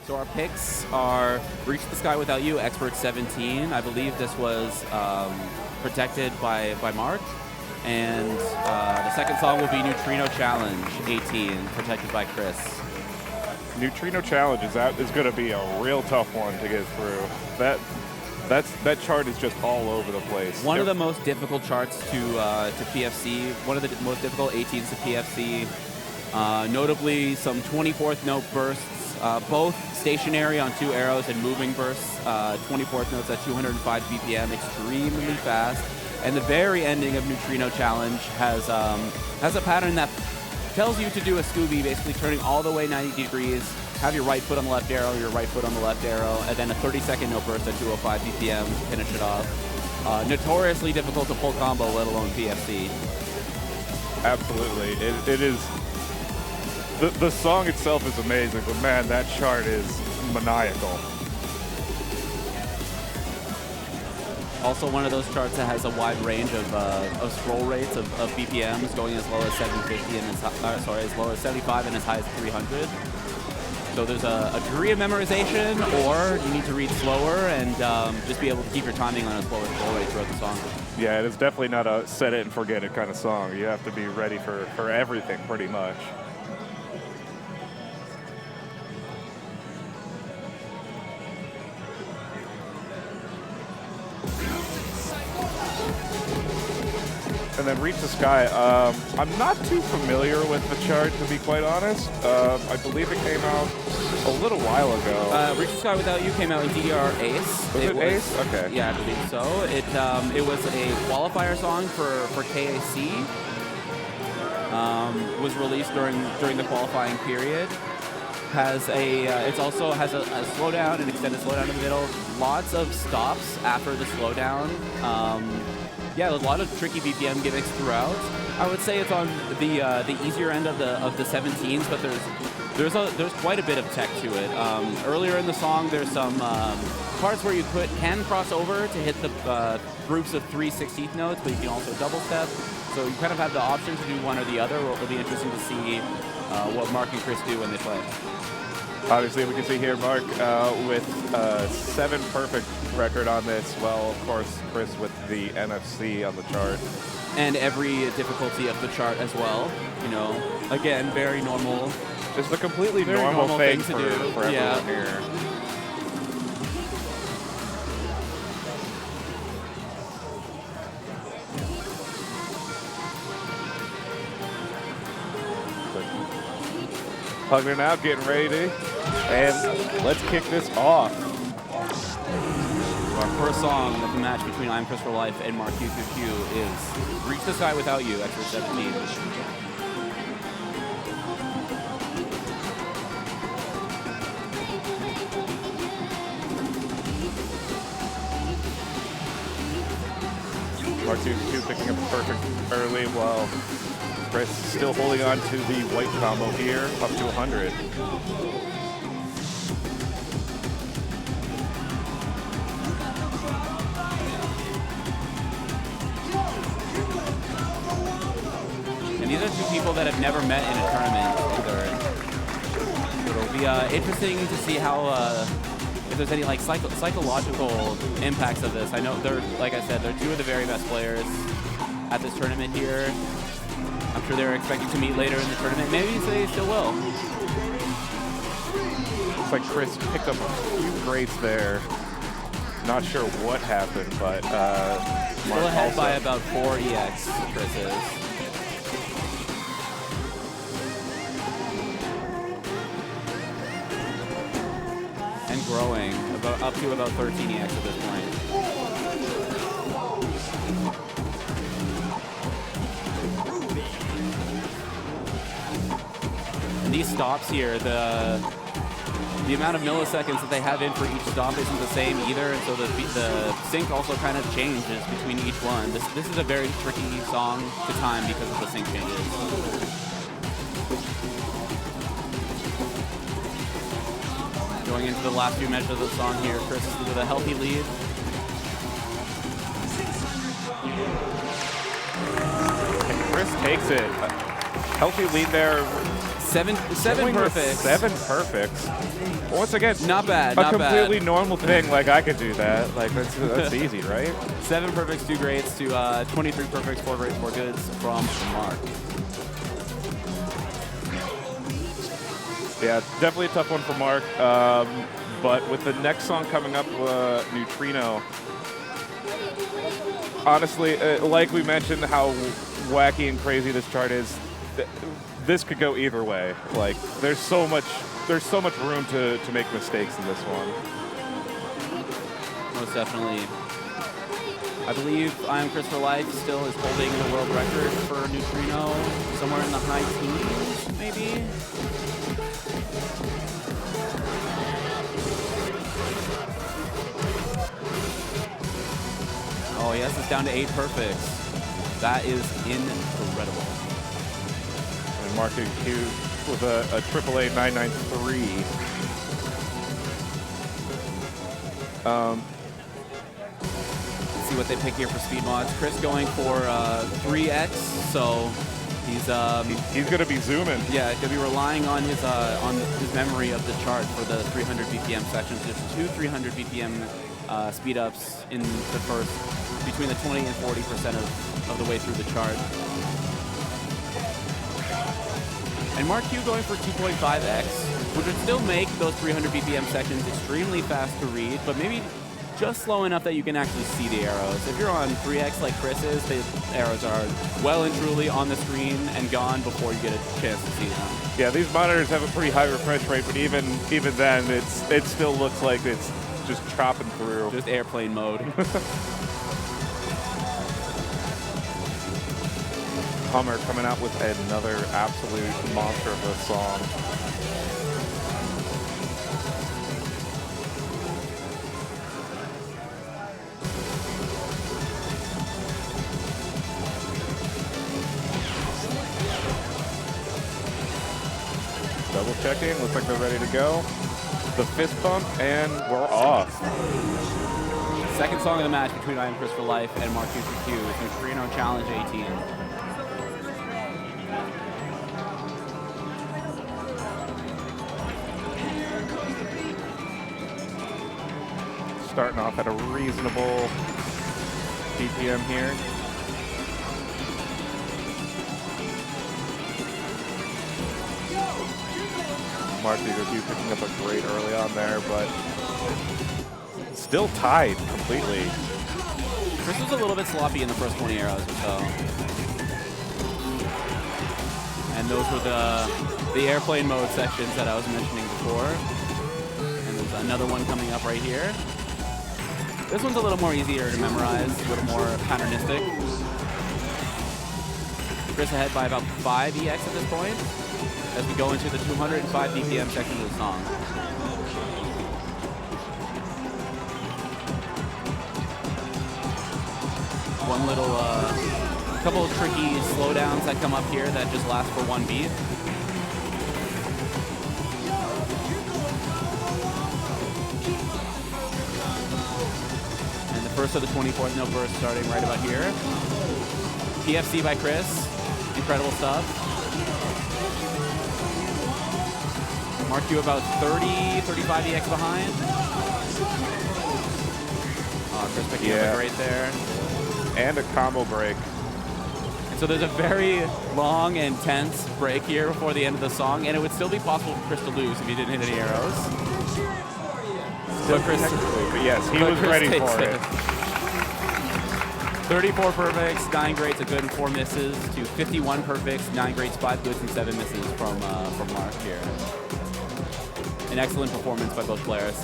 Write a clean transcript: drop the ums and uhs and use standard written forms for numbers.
So our picks are Reach the Sky Without You, Expert 17. I believe this was protected by Mark. And the second song will be Neutrino Challenge 18, protected by Chris. Neutrino Challenge is going to be a real tough one to get through. That chart is just all over the place. One of the most difficult charts to PFC. One of the most difficult 18s to PFC. Notably, some 24th note bursts, both stationary on 2 arrows and moving bursts. 24th notes at 205 BPM, extremely fast. And the very ending of Neutrino Challenge has a pattern that tells you to do a Scooby, basically turning all the way 90 degrees, have your right foot on the left arrow, your right foot on the left arrow, and then a 30-second note burst at 205 BPM to finish it off. Notoriously difficult to pull combo, let alone PFC. Absolutely. It is. The song itself is amazing, but man, that chart is maniacal. Also one of those charts that has a wide range of scroll rates of BPMs, going as low as 750 and as low as 75 and as high as 300. So there's a degree of memorization, or you need to read slower and just be able to keep your timing on a slower scroll rate throughout the song. Yeah, it is definitely not a set it and forget it kind of song. You have to be ready for everything, pretty much. And then Reach the Sky. I'm not too familiar with the chart, to be quite honest. I believe it came out a little while ago. Reach the Sky Without You came out in DDR Ace. Was it Ace? Okay. Yeah, I believe so. It was a qualifier song for KAC. Was released during the qualifying period. It also has a slowdown, an extended slowdown in the middle. Lots of stops after the slowdown. Yeah, a lot of tricky BPM gimmicks throughout. I would say it's on the easier end of the 17s, but there's quite a bit of tech to it. Earlier in the song, there's some parts where you can cross over to hit the groups of 3 16th notes, but you can also double step. So you kind of have the option to do one or the other. It'll be interesting to see what Mark and Chris do when they play. Obviously, we can see here Mark with 7 perfect record on this. Well, of course, Chris with the NFC on the chart. And every difficulty of the chart as well. You know, again, very normal. Just a completely normal thing to do for everyone yeah. here. Hugging it out, getting ready. And let's kick this off. Our first song of the match between I'm Chris for Life and MARQQQ is Reach the Sky Without You, Expert 17. MARQQQ picking up perfect early while Chris still holding on to the white combo here, up to 100. And these are 2 people that have never met in a tournament either. It'll be interesting to see how if there's any like psychological impacts of this. I know like I said, they're 2 of the very best players at this tournament here. I'm sure they're expecting to meet later in the tournament. Maybe they still will. Looks like Chris picked up a few grades there. Not sure what happened, but still ahead by about 4 EX, Chris is. And growing, up to about 13 EX at this point. These stops here, the amount of milliseconds that they have in for each stop isn't the same either, and so the sync also kind of changes between each one. This is a very tricky song to time because of the sync changes. Going into the last few measures of the song here, Chris is with a healthy lead. And Chris takes it. Healthy lead there. Seven Going with perfects. 7 perfects. Once again, Not bad, a not completely bad. normal thing. Like, I could do that. Like, that's easy, right? 7 perfects, 2 greats to 23 perfects, 4 greats, 4 goods from Mark. Yeah, definitely a tough one for Mark. But with the next song coming up, Neutrino, honestly, like we mentioned how wacky and crazy this chart is, this could go either way. Like, there's so much room to make mistakes in this one. Most definitely. I believe I Am Chris for Life still is holding the world record for Neutrino, somewhere in the high teens, maybe? Oh yes, it's down to 8 perfects. That is incredible. And MARQQQ with a AAA 993. Let's see what they pick here for speed mods. Chris going for 3x, so he's going to be zooming. Yeah, going to be relying on his memory of the chart for the 300 BPM sections. There's 2 300 BPM speed ups in the first, between the 20 and 40% of the way through the chart. And MARQQQ going for 2.5x, which would still make those 300 BPM sections extremely fast to read, but maybe just slow enough that you can actually see the arrows. If you're on 3x like Chris is, the arrows are well and truly on the screen and gone before you get a chance to see them. Yeah, these monitors have a pretty high refresh rate, but even then, it still looks like it's just chopping through. Just airplane mode. Hummer coming out with another absolute monster of a song. Double checking, looks like they're ready to go. The fist bump, and we're off. Second song of the match between I Am Chris for Life and MARQQQ is Neutrino Challenge 18. Starting off at a reasonable BPM here. MARQQQ picking up a great early on there, but still tied completely. Chris was a little bit sloppy in the first 20 arrows or so. And those were the airplane mode sections that I was mentioning before. And there's another one coming up right here. This one's a little more easier to memorize, a little more patternistic. Chris ahead by about 5 EX at this point, as we go into the 205 BPM section of the song. One little, couple of tricky slowdowns that come up here that just last for 1 beat. And the first of the 24th note burst starting right about here. PFC by Chris, incredible stuff. MARQQQ about 30, 35 EX behind. Oh, Chris picking up a great there. And a combo break. And so there's a very long and tense break here before the end of the song, and it would still be possible for Chris to lose if he didn't hit any arrows. But Chris, but yes, he was ready for it. 34 perfects, 9 greats, a good and 4 misses, to 51 perfects, 9 greats, 5 goods, and 7 misses from Mark here. An excellent performance by both players.